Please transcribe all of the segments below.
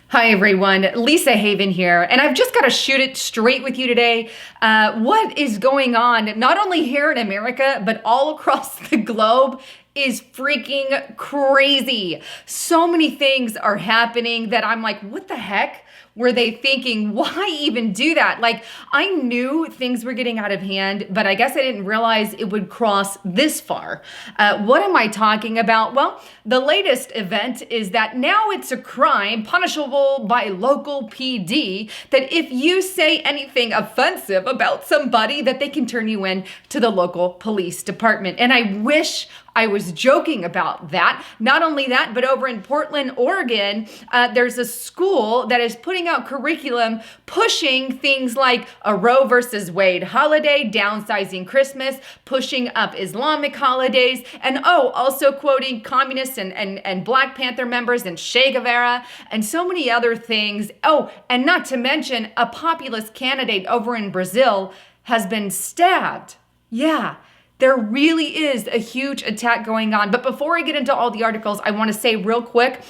Hi everyone, Lisa Haven here, and I've just got to shoot it straight with you today. What is going on, not only here in America, but all across the globe is freaking crazy. So many things are happening that I'm like, what the heck were they thinking? Why even do that? Like, I knew things were getting out of hand, but I guess I didn't realize it would cross this far. What am I talking about? Well, the latest event is that now it's a crime punishable by local PD that if you say anything offensive about somebody, that they can turn you in to the local police department. And I wish I was joking about that. Not only that, but over in Portland, Oregon, there's a school that is putting out curriculum pushing things like a Roe versus Wade holiday, downsizing Christmas, pushing up Islamic holidays, and also quoting communists and Black Panther members and Che Guevara and so many other things. Oh, and not to mention a populist candidate over in Brazil has been stabbed. Yeah. There really is a huge attack going on. But before I get into all the articles, I want to say real quick,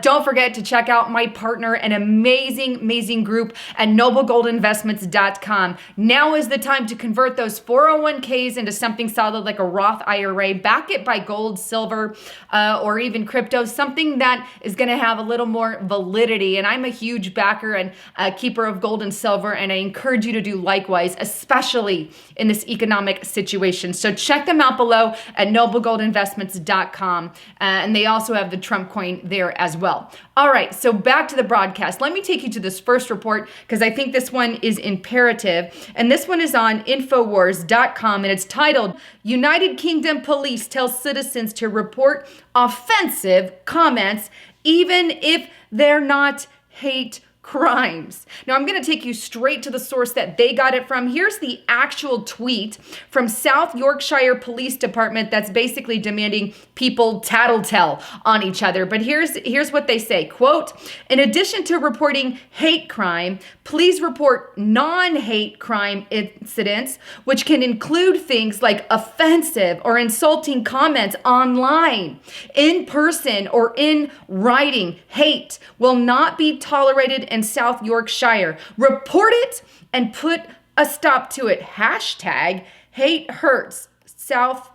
don't forget to check out my partner, an amazing group at NobleGoldInvestments.com. Now is the time to convert those 401ks into something solid like a Roth IRA. Back it by gold, silver, or even crypto, something that is going to have a little more validity. And I'm a huge backer and keeper of gold and silver, and I encourage you to do likewise, especially in this economic situation. So check them out below at NobleGoldInvestments.com. And they also have the Trump coin there as well. All right, so back to the broadcast. Let me take you to this first report because I think this one is imperative. And this one is on Infowars.com and it's titled, United Kingdom Police Tell Citizens to Report Offensive Comments Even If They're Not Hate Crimes. Now, I'm going to take you straight to the source that they got it from. Here's the actual tweet from South Yorkshire Police Department that's basically demanding people tattletale on each other. But here's what they say, quote, in addition to reporting hate crime, please report non-hate crime incidents, which can include things like offensive or insulting comments online, in person, or in writing. Hate will not be tolerated in South Yorkshire. Report it and put a stop to it. Hashtag hate hurts South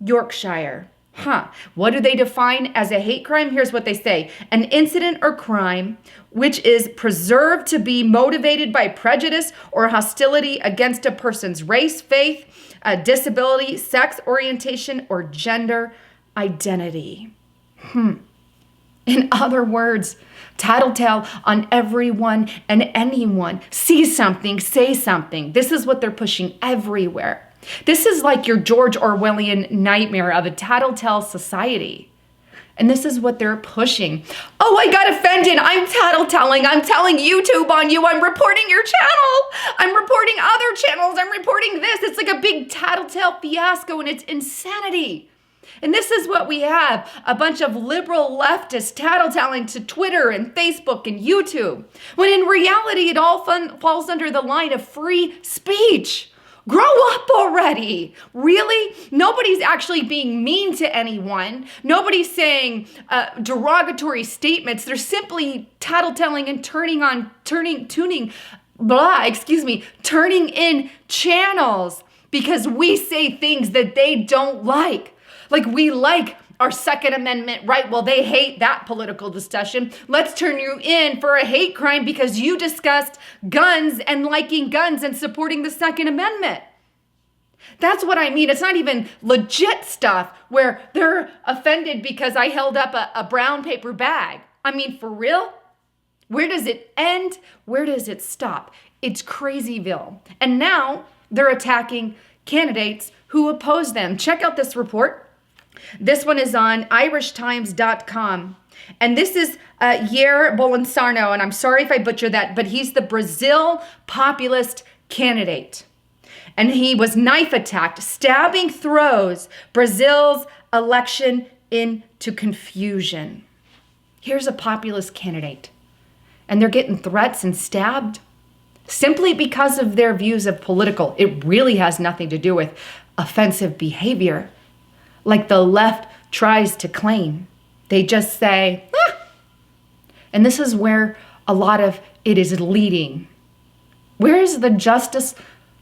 Yorkshire. What do they define as a hate crime? Here's what they say. An incident or crime which is preserved to be motivated by prejudice or hostility against a person's race, faith, disability, sex orientation, or gender identity. In other words, tattletale on everyone and anyone. See something, say something. This is what they're pushing everywhere. This is like your George Orwellian nightmare of a tattletale society. And this is what they're pushing. Oh, I got offended. I'm tattletaling. I'm telling YouTube on you. I'm reporting your channel. I'm reporting other channels. I'm reporting this. It's like a big tattletale fiasco and it's insanity. And this is what we have, a bunch of liberal leftists tattletaling to Twitter and Facebook and YouTube, when in reality it all falls under the line of free speech. Grow up already. Really? Nobody's actually being mean to anyone. Nobody's saying derogatory statements. They're simply tattletaling and turning in channels because we say things that they don't like. Like we like our Second Amendment right. Well, they hate that political discussion. Let's turn you in for a hate crime because you discussed guns and liking guns and supporting the Second Amendment. That's what I mean. It's not even legit stuff where they're offended because I held up a brown paper bag. I mean, for real? Where does it end? Where does it stop? It's Crazyville. And now they're attacking candidates who oppose them. Check out this report. This one is on irishtimes.com. And this is Jair Bolsonaro, and I'm sorry if I butcher that, but he's the Brazil populist candidate. And he was knife attacked, stabbing throws Brazil's election into confusion. Here's a populist candidate, and they're getting threats and stabbed simply because of their views of political. It really has nothing to do with offensive behavior, like the left tries to claim. They just say, And this is where a lot of it is leading. Where is the justice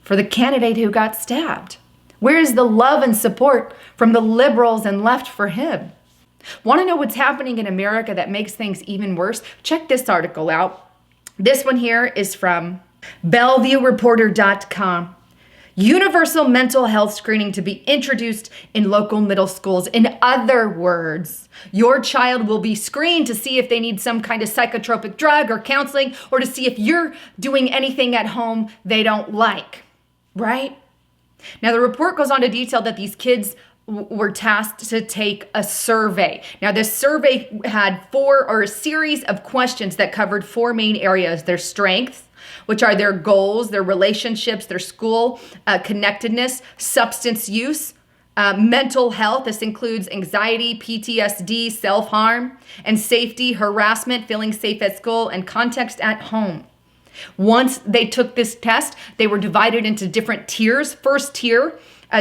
for the candidate who got stabbed? Where is the love and support from the liberals and left for him? Want to know what's happening in America that makes things even worse? Check this article out. This one here is from BellevueReporter.com. Universal mental health screening to be introduced in local middle schools. In other words, your child will be screened to see if they need some kind of psychotropic drug or counseling, or to see if you're doing anything at home they don't like, right? Now, the report goes on to detail that these kids were tasked to take a survey. Now, this survey had a series of questions that covered four main areas: their strengths, which are their goals, their relationships, their school connectedness, substance use, mental health. This includes anxiety, PTSD, self-harm, and safety, harassment, feeling safe at school, and context at home. Once they took this test, they were divided into different tiers. First tier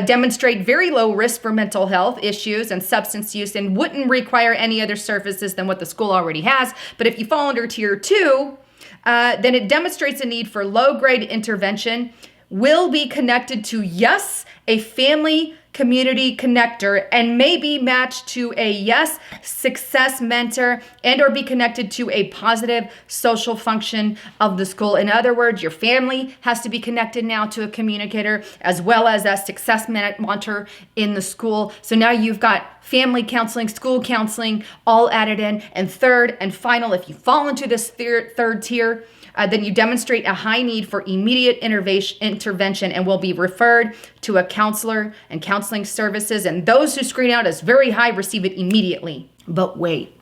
demonstrate very low risk for mental health issues and substance use and wouldn't require any other services than what the school already has. But if you fall under tier 2, then it demonstrates a need for low-grade intervention, will be connected to, yes, a family community connector, and may be matched to a, yes, success mentor, and or be connected to a positive social function of the school. In other words, your family has to be connected now to a communicator as well as a success mentor in the school. So now you've got family counseling, school counseling, all added in. And third and final, if you fall into this third tier, then you demonstrate a high need for immediate intervention and will be referred to a counselor and counseling services. And those who screen out as very high receive it immediately. But wait,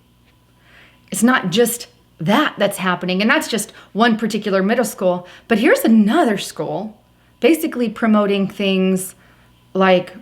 it's not just that that's happening. And that's just one particular middle school. But here's another school basically promoting things like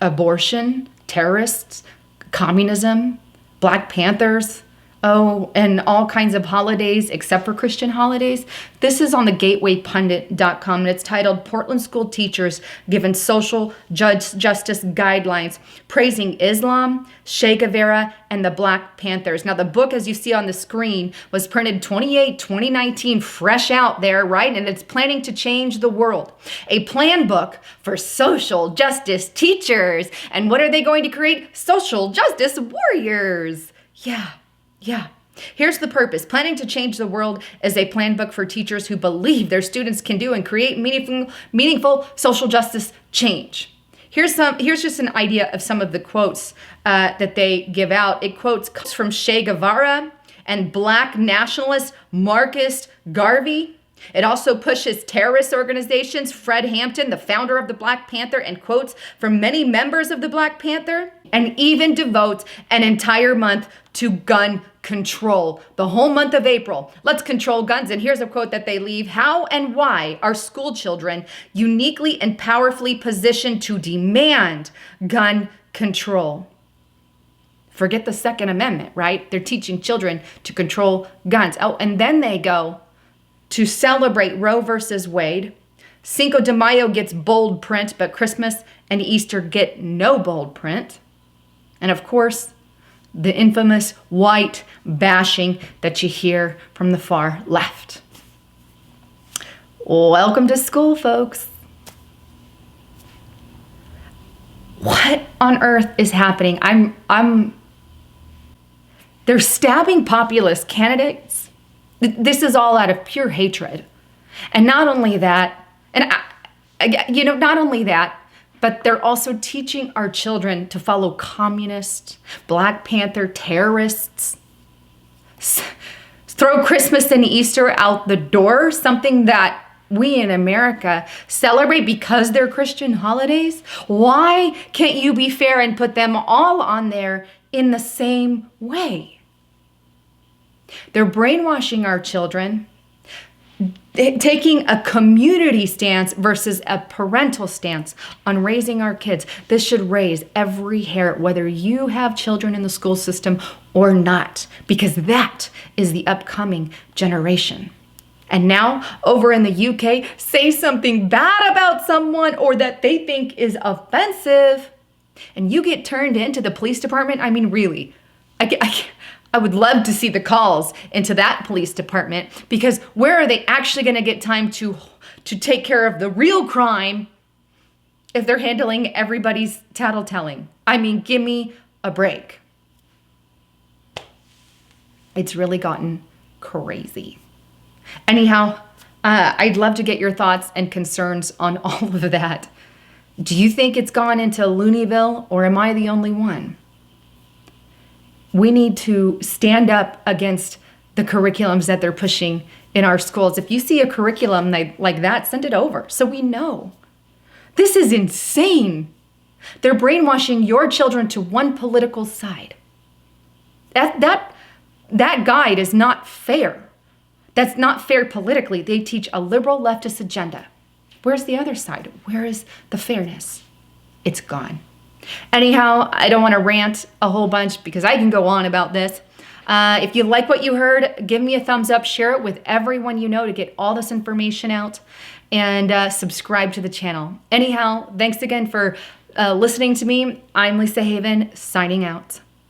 abortion, terrorists, communism, Black Panthers, and all kinds of holidays except for Christian holidays. This is on the gatewaypundit.com, and it's titled "Portland School Teachers Given Social Justice Guidelines, Praising Islam, Che Guevara, and the Black Panthers." Now, the book, as you see on the screen, was printed 2019, fresh out there, right? And it's planning to change the world. A plan book for social justice teachers. And what are they going to create? Social justice warriors. Yeah. Here's the purpose. Planning to change the world is a plan book for teachers who believe their students can do and create meaningful social justice change. Here's just an idea of some of the quotes that they give out. It quotes from Che Guevara and Black nationalist Marcus Garvey. It also pushes terrorist organizations, Fred Hampton, the founder of the Black Panther, and quotes from many members of the Black Panther, and even devotes an entire month to gun control. The whole month of April. Let's control guns. And here's a quote that they leave: "How and why are school children uniquely and powerfully positioned to demand gun control?" Forget the Second Amendment, right? They're teaching children to control guns. Oh, and then they go to celebrate Roe versus Wade. Cinco de Mayo gets bold print, but Christmas and Easter get no bold print. And of course, the infamous white bashing that you hear from the far left. Welcome to school, folks. What on earth is happening? They're stabbing populist candidates. This is all out of pure hatred. And not only that, but they're also teaching our children to follow communists, Black Panther terrorists, throw Christmas and Easter out the door, something that we in America celebrate because they're Christian holidays. Why can't you be fair and put them all on there in the same way? They're brainwashing our children, taking a community stance versus a parental stance on raising our kids. This should raise every hair, whether you have children in the school system or not, because that is the upcoming generation. And now, over in the UK, say something bad about someone or that they think is offensive, and you get turned into the police department. I mean, really, I would love to see the calls into that police department, because where are they actually going to get time to take care of the real crime if they're handling everybody's tattletelling? I mean, give me a break. It's really gotten crazy. Anyhow, I'd love to get your thoughts and concerns on all of that. Do you think it's gone into Looneyville, or am I the only one? We need to stand up against the curriculums that they're pushing in our schools. If you see a curriculum like that, send it over so we know. This is insane. They're brainwashing your children to one political side. That guide is not fair. That's not fair politically. They teach a liberal leftist agenda. Where's the other side? Where is the fairness? It's gone. Anyhow, I don't want to rant a whole bunch because I can go on about this. If you like what you heard, give me a thumbs up, share it with everyone you know to get all this information out, and subscribe to the channel. Anyhow, thanks again for listening to me. I'm Lisa Haven, signing out.